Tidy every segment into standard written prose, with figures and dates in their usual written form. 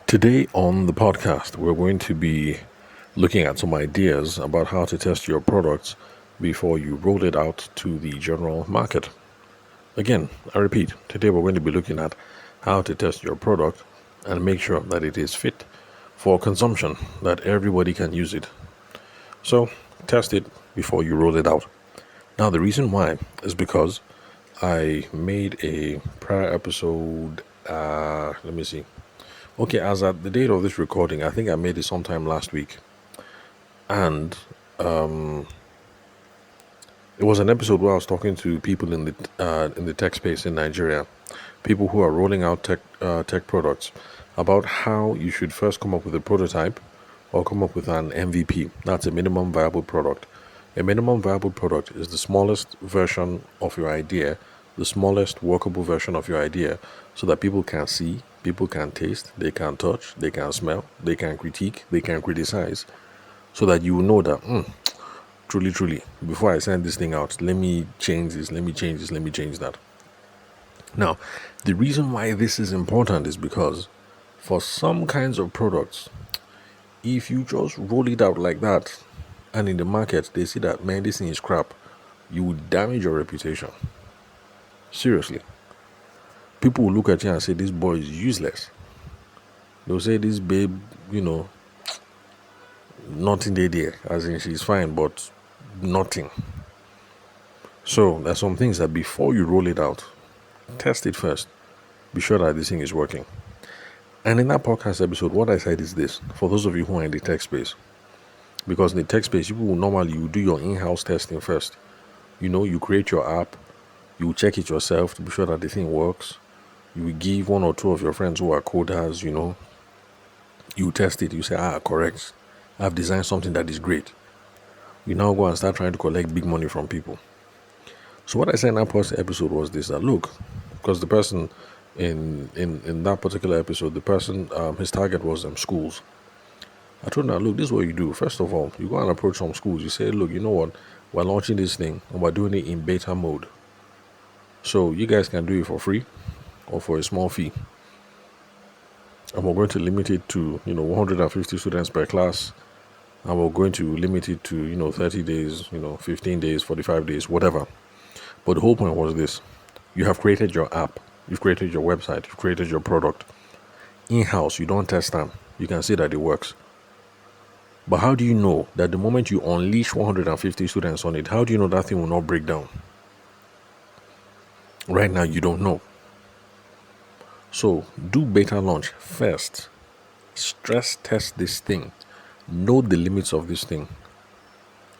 Today on the podcast, we're going to be looking at some ideas about how to test your products before you roll it out to the general market. Again, I repeat, today we're going to be looking at how to test your product and make sure that it is fit for consumption, that everybody can use it. So, test it before you roll it out. Now, the reason why is because I made a prior episode. Let me see. Okay, as at the date of this recording, I think I made it sometime last week, and it was an episode where I was talking to people in the tech space in Nigeria, people who are rolling out tech products, about how you should first come up with a prototype or come up with an MVP. That's a minimum viable product. A minimum viable product is the smallest version of your idea, the smallest workable version of your idea, so that people can see, people can taste, they can touch, they can smell, they can critique, they can criticize, so that you know that, truly, before I send this thing out, let me change this, let me change this, let me change that. Now, the reason why this is important is because for some kinds of products, if you just roll it out like that, and in the market they see that, man, this thing is crap, you will damage your reputation. Seriously. People will look at you and say, this boy is useless. They'll say, this babe, nothing there, as in she's fine, but nothing. So there's some things that before you roll it out, test it first. Be sure that this thing is working. And in that podcast episode, what I said is this, for those of you who are in the tech space, because in the tech space, you do your in-house testing first. You create your app, you check it yourself to be sure that the thing works. You will give one or two of your friends who are coders, you test it, you say, correct. I've designed something that is great. You now go and start trying to collect big money from people. So what I said in that first episode was this, that look, because the person in that particular episode, the person, his target was schools. I told him, look, this is what you do. First of all, you go and approach some schools. You say, look, you know what? We're launching this thing and we're doing it in beta mode. So you guys can do it for free or for a small fee. And we're going to limit it to, 150 students per class. And we're going to limit it to, 30 days, 15 days, 45 days, whatever. But the whole point was this. You have created your app. You've created your website. You've created your product. In-house, you don't test them. You can see that it works. But how do you know that the moment you unleash 150 students on it, how do you know that thing will not break down? Right now, you don't know. So, do beta launch first. Stress test this thing. Know the limits of this thing.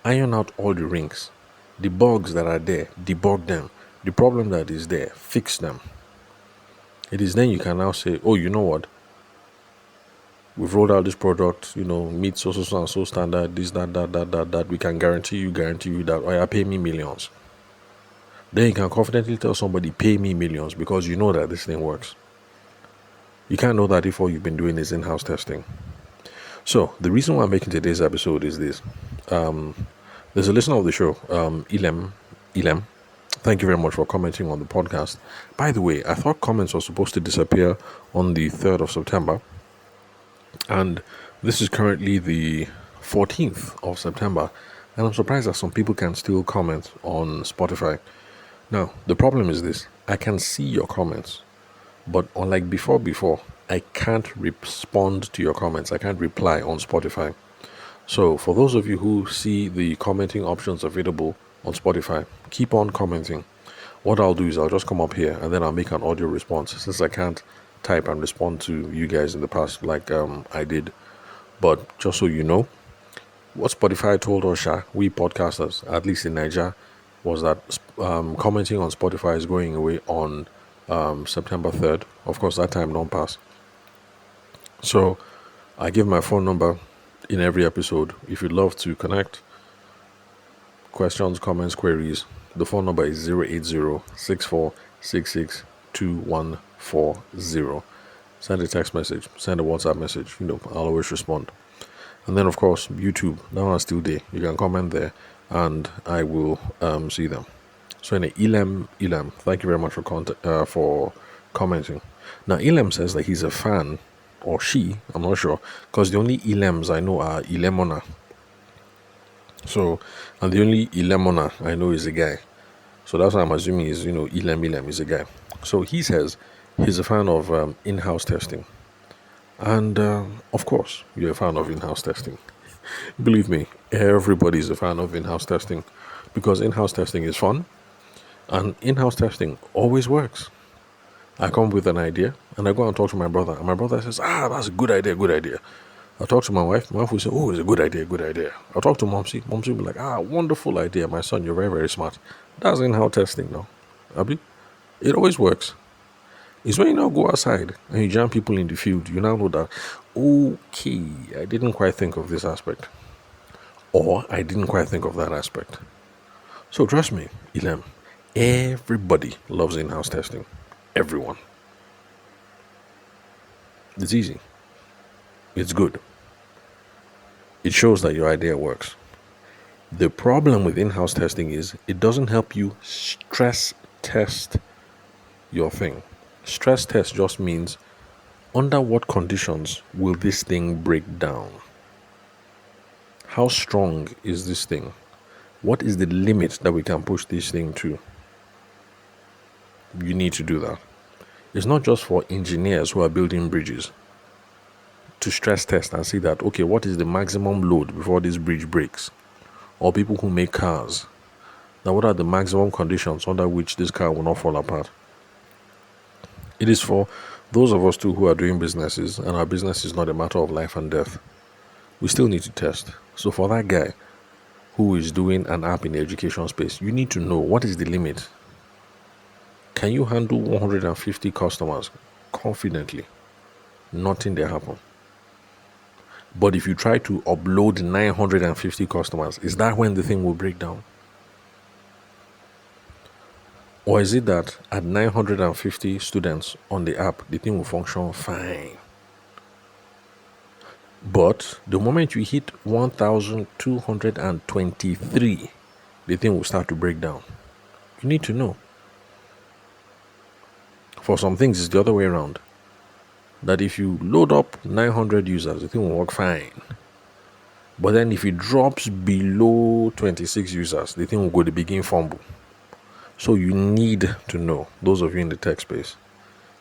Iron out all the rings. The bugs that are there, debug them. The problem that is there, fix them. It is then you can now say, oh, you know what? We've rolled out this product, meets so and so standard, this, that. We can guarantee you that, oh yeah, pay me millions. Then you can confidently tell somebody, pay me millions, because you know that this thing works. You can't know that if all you've been doing is in-house testing. So the reason why I'm making today's episode is this. There's a listener of the show, Ilem. Thank you very much for commenting on the podcast. By the way, I thought comments were supposed to disappear on the 3rd of September. And this is currently the 14th of September. And I'm surprised that some people can still comment on Spotify. Now, the problem is this. I can see your comments. But unlike before, I can't respond to your comments. I can't reply on Spotify. So for those of you who see the commenting options available on Spotify, keep on commenting. What I'll do is I'll just come up here and then I'll make an audio response, since I can't type and respond to you guys in the past like I did. But just so you know, what Spotify told us, we podcasters, at least in Nigeria, was that commenting on Spotify is going away on September 3rd. Of course, that time don't pass. So I give my phone number in every episode. If you'd love to connect, questions, comments, queries, the phone number is 080-6466-2140. Send a text message, send a WhatsApp message. I'll always respond. And then, of course, YouTube. That one's still there. You can comment there, and I will see them. So, Ilem, thank you very much for commenting. Now, Ilem says that he's a fan or she, I'm not sure, because the only Ilems I know are Ilemona. So, and the only Ilemona I know is a guy. So that's why I'm assuming is, Ilem is a guy. So he says he's a fan of in-house testing. And of course, you're a fan of in-house testing. Believe me, everybody's a fan of in-house testing because in-house testing is fun and in-house testing always works. I come with an idea and I go and talk to my brother, and my brother says, that's a good idea, good idea. I talk to my wife will say, oh, it's a good idea, good idea. I'll talk to Momsy will be like, wonderful idea, my son, you're very, very smart. That's in-house testing now. Abi, it always works. It's when you now go outside and you jam people in the field, you now know that, okay, I didn't quite think of this aspect. Or I didn't quite think of that aspect. So trust me, Ilem, everybody loves in-house testing. Everyone. It's easy. It's good. It shows that your idea works. The problem with in-house testing is it doesn't help you stress test your thing. Stress test just means under what conditions will this thing break down? How strong is this thing? What is the limit that we can push this thing to? You need to do that. It's not just for engineers who are building bridges to stress test and see that, okay, what is the maximum load before this bridge breaks? Or people who make cars. Now, what are the maximum conditions under which this car will not fall apart? It is for those of us too who are doing businesses and our business is not a matter of life and death. We still need to test. So for that guy who is doing an app in the education space, you need to know what is the limit. Can you handle 150 customers confidently? Nothing there happen. But if you try to upload 950 customers, is that when the thing will break down? Or is it that at 950 students on the app, the thing will function fine? But the moment you hit 1,223, the thing will start to break down. You need to know. For some things, it's the other way around. That if you load up 900 users, the thing will work fine. But then if it drops below 26 users, the thing will go to begin fumble. So you need to know, those of you in the tech space,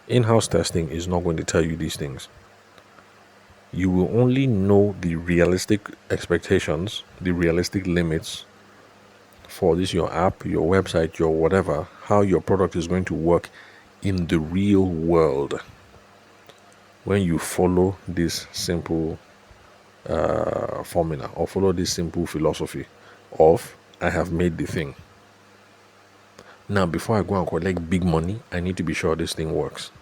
in-house testing is not going to tell you these things. You will only know the realistic expectations, the realistic limits for this, your app, your website, your whatever, how your product is going to work in the real world when you follow this simple formula or follow this simple philosophy of I have made the thing. Now, before I go and collect big money, I need to be sure this thing works.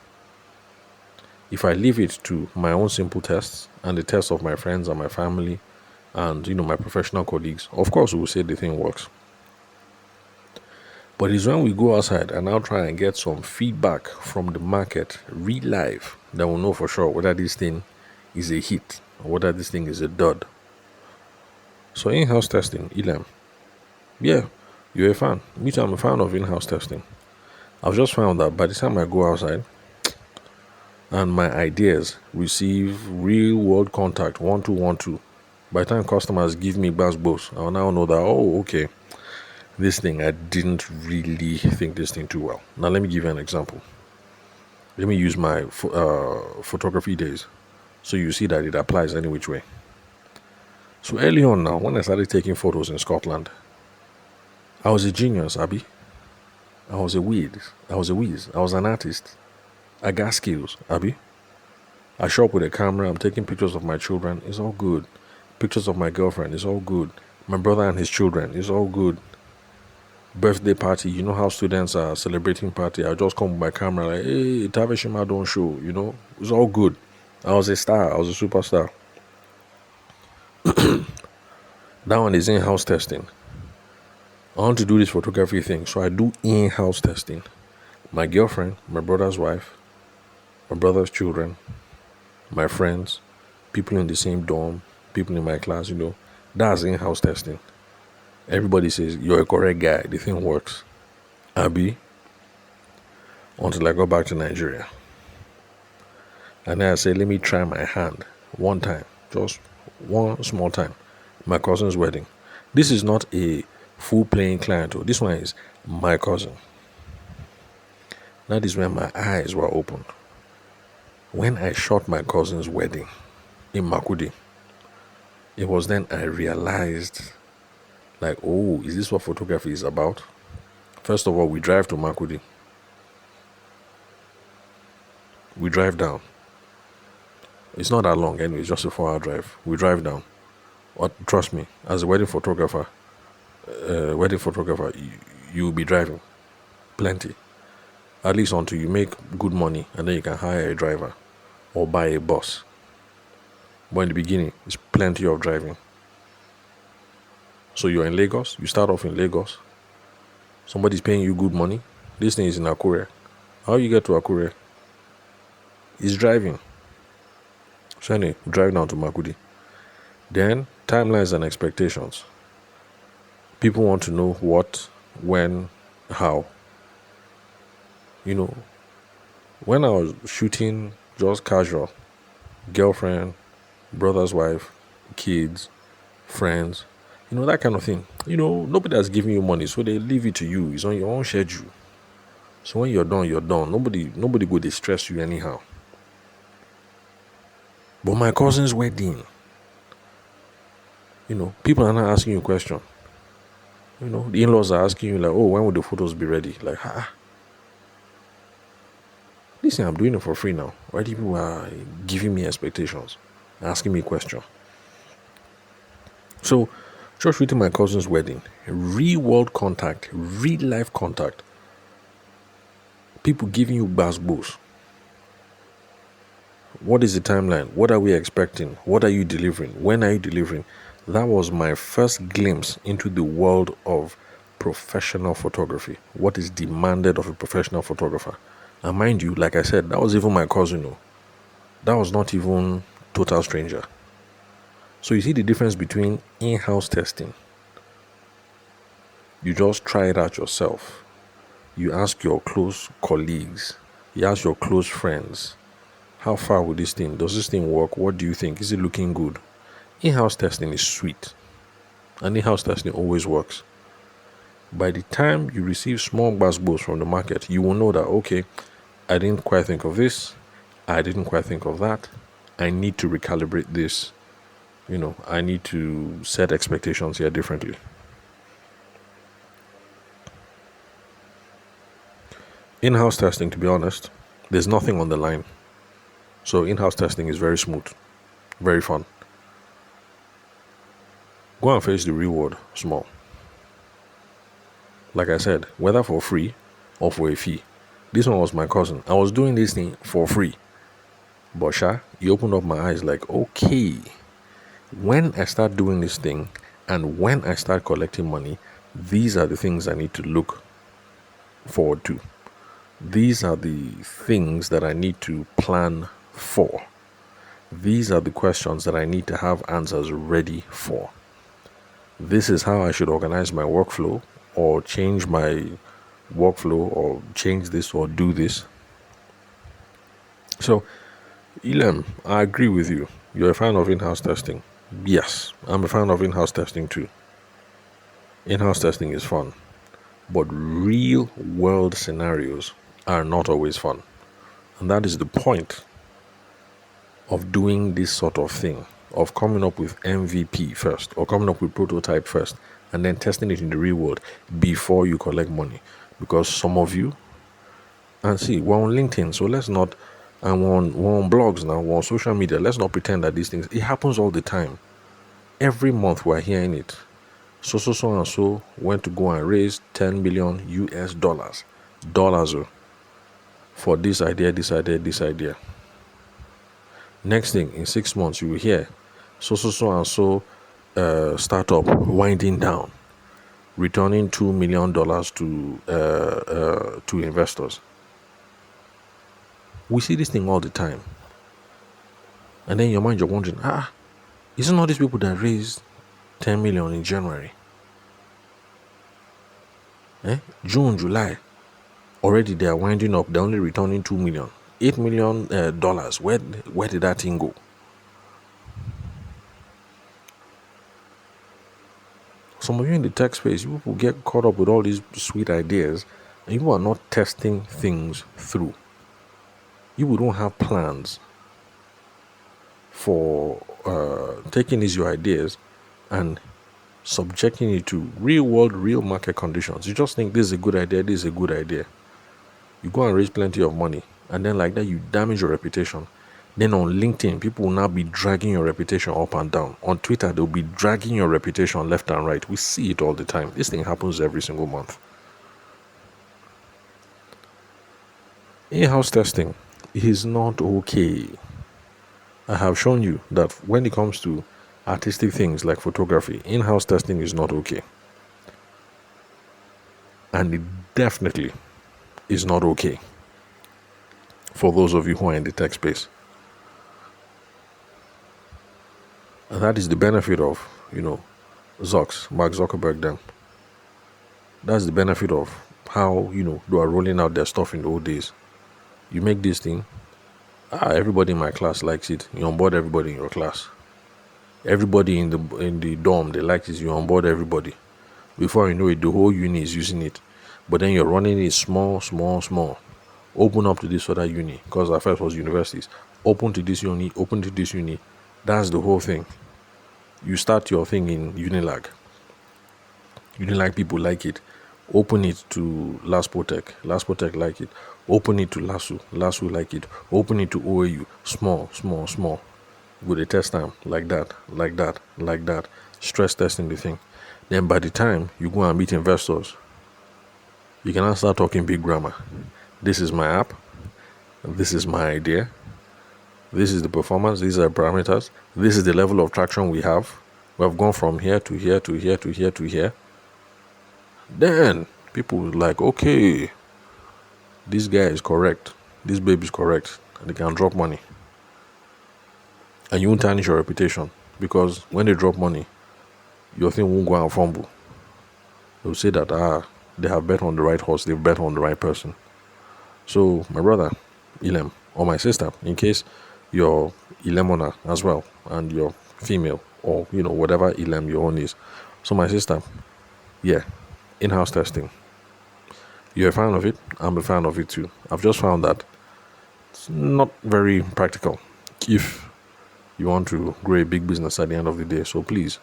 If I leave it to my own simple tests and the tests of my friends and my family and my professional colleagues, of course we will say the thing works. But it's when we go outside and now try and get some feedback from the market, real life, that we'll know for sure whether this thing is a hit or whether this thing is a dud. So in-house testing, Ilem. Yeah, you're a fan. Me too, I'm a fan of in-house testing. I've just found that by the time I go outside and my ideas receive real world contact, 1-2-1-2, by the time customers give me buzz, I'll now know that, okay, this thing, I didn't really think this thing too well. Now, let me give you an example. Let me use my photography days so you see that it applies any which way. So early on now, when I started taking photos in Scotland, I was a genius, Abby. I was a whiz. I was an artist. I got skills, Abby. I show up with a camera. I'm taking pictures of my children. It's all good. Pictures of my girlfriend. It's all good. My brother and his children. It's all good. Birthday party. You know how students are celebrating party. I just come with my camera like, hey, Taveshima don't show. It's all good. I was a star. I was a superstar. That one is in-house testing. I want to do this photography thing, so I do in-house testing. My girlfriend, my brother's wife, my brother's children, my friends, people in the same dorm, people in my class, that's in-house testing. Everybody says, you're a correct guy, the thing works. Abi, until I go back to Nigeria. And then I say, let me try my hand one time, just one small time. My cousin's wedding. This is not a full playing client. This one is my cousin. That is when my eyes were opened. When I shot my cousin's wedding in Makudi, it was then I realized, like, oh, is this what photography is about? First of all, we drive to Makudi. We drive down. It's not that long anyway, it's just a 4-hour drive. We drive down. Trust me, as a wedding photographer, you will be driving plenty. At least until you make good money and then you can hire a driver or buy a bus. But in the beginning, it's plenty of driving. So you're in Lagos, you start off in Lagos. Somebody's paying you good money. This thing is in Akure. How you get to Akure? It's driving. So anyway, drive down to Makudi. Then, timelines and expectations. People want to know what, when, how. You know, when I was shooting just casual, girlfriend, brother's wife, kids, friends, that kind of thing. Nobody has given you money, so they leave it to you. It's on your own schedule. So when you're done, you're done. Nobody go distress you anyhow. But my cousin's wedding, people are not asking you a question. The in-laws are asking you, like, oh, when will the photos be ready? Like, listen, I'm doing it for free now. Why do people are giving me expectations, asking me questions? So, just shooting my cousin's wedding, real world contact, real life contact. People giving you basbos. What is the timeline? What are we expecting? What are you delivering? When are you delivering? That was my first glimpse into the world of professional photography. What is demanded of a professional photographer? And mind you, like I said, that was even my cousin. That was not even total stranger. So you see the difference between in-house testing. You just try it out yourself. You ask your close colleagues. You ask your close friends. How far with this thing? Does this thing work? What do you think? Is it looking good? In-house testing is sweet. And in-house testing always works. By the time you receive small basbos from the market, you will know that, okay, I didn't quite think of this. I didn't quite think of that. I need to recalibrate this. I need to set expectations here differently. In-house testing, to be honest, there's nothing on the line. So in-house testing is very smooth, very fun. Go and face the real world small. Like I said, whether for free or for a fee. This one was my cousin. I was doing this thing for free. But he opened up my eyes like, okay, when I start doing this thing and when I start collecting money, these are the things I need to look forward to. These are the things that I need to plan for. These are the questions that I need to have answers ready for. This is how I should organize my workflow or change my workflow or change this or do this. So, Ilem, I agree with you. You're a fan of in-house testing. Yes, I'm a fan of in-house testing too. In-house testing is fun. But real world scenarios are not always fun. And that is the point of doing this sort of thing, of coming up with MVP first, or coming up with prototype first, and then testing it in the real world before you collect money. Because some of you, and see, we're on LinkedIn, so let's not, and we're on blogs now, we're on social media, let's not pretend that these things, it happens all the time. Every month we're hearing it. So and so went to go and raise 10 million US dollars for this idea. Next thing, in 6 months, you will hear so and so startup winding down, returning $2 million to investors. We see this thing all the time. And then in your mind, you're wondering, isn't all these people that raised 10 million in January? June, July, already they are winding up, they're only returning 2 million. $8 million. Where did that thing go? Some of you in the tech space, you people get caught up with all these sweet ideas, and you are not testing things through. You don't have plans for taking these your ideas and subjecting it to real world, real market conditions. You just think this is a good idea, this is a good idea. You go and raise plenty of money, and then like that you damage your reputation. Then on LinkedIn, people will now be dragging your reputation up and down. On Twitter, they'll be dragging your reputation left and right. We see it all the time. This thing happens every single month. In-house testing is not okay. I have shown you that when it comes to artistic things like photography, in-house testing is not okay. And it definitely is not okay for those of you who are in the tech space. And that is the benefit of, Mark Zuckerberg them. That's the benefit of how, they are rolling out their stuff in the old days. You make this thing, everybody in my class likes it. You onboard everybody in your class. Everybody in the dorm, they like it. You onboard everybody. Before you know it, the whole uni is using it. But then you're running it small. Open up to this other uni, because at first was universities. Open to this uni. That's the whole thing. You start your thing in Unilag. Unilag people like it. Open it to Laspotech like it. Open it to LASU like it. Open it to OAU. Small. With a test time like that. Stress testing the thing. Then by the time you go and meet investors, you can now start talking big grammar. This is my app. This is my idea. This is the performance. These are the parameters. This is the level of traction we have. We have gone from here to here to here to here to here. Then people will like, okay, this guy is correct. This babe is correct. And they can drop money. And you won't tarnish your reputation. Because when they drop money, your thing won't go and fumble. They'll say that, they have bet on the right horse. They've bet on the right person. So, my brother, Ilem, or my sister, in case you're Ilemona as well, and you're female, or, whatever Ilem your own is. So, my sister, in-house testing. You're a fan of it. I'm a fan of it too. I've just found that it's not very practical if you want to grow a big business at the end of the day. So, please,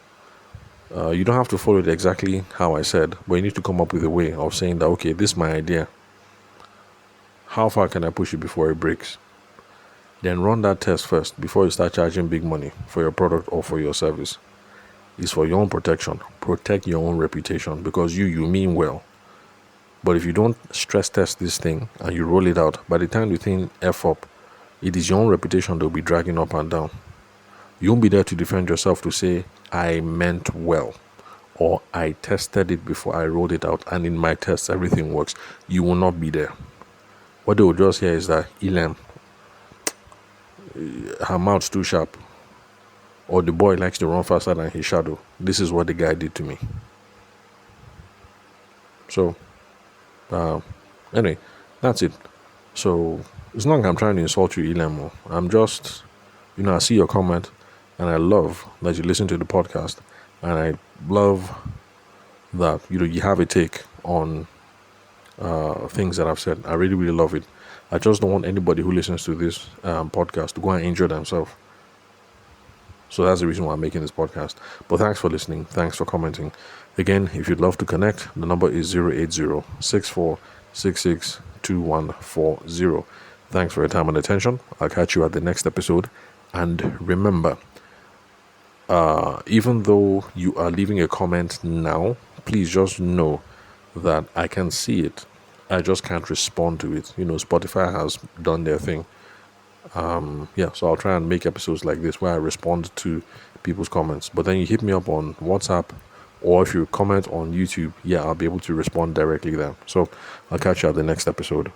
you don't have to follow it exactly how I said, but you need to come up with a way of saying that, okay, this is my idea. How far can I push it before it breaks? Then run that test first before you start charging big money for your product or for your service. It's for your own protection. Protect your own reputation, because you mean well. But if you don't stress test this thing and you roll it out, by the time you think F up, it is your own reputation that will be dragging up and down. You won't be there to defend yourself to say, I meant well, or I tested it before I rolled it out, and in my tests everything works. You will not be there. What they will just hear is that Ilem, her mouth's too sharp, or the boy likes to run faster than his shadow. This is what the guy did to me. So, anyway, that's it. So, it's not like I'm trying to insult you, Ilem. I'm just, I see your comment, and I love that you listen to the podcast, and I love that, you have a take on things that I've said. I really, really love it. I just don't want anybody who listens to this podcast to go and injure themselves. So that's the reason why I'm making this podcast. But thanks for listening. Thanks for commenting. Again, if you'd love to connect, the number is 080-6466-2140. Thanks for your time and attention. I'll catch you at the next episode. And remember, even though you are leaving a comment now, please just know that I can see it. I just can't respond to it. Spotify has done their thing. So I'll try and make episodes like this where I respond to people's comments. But then you hit me up on WhatsApp, or if you comment on YouTube, I'll be able to respond directly there. So I'll catch you at the next episode.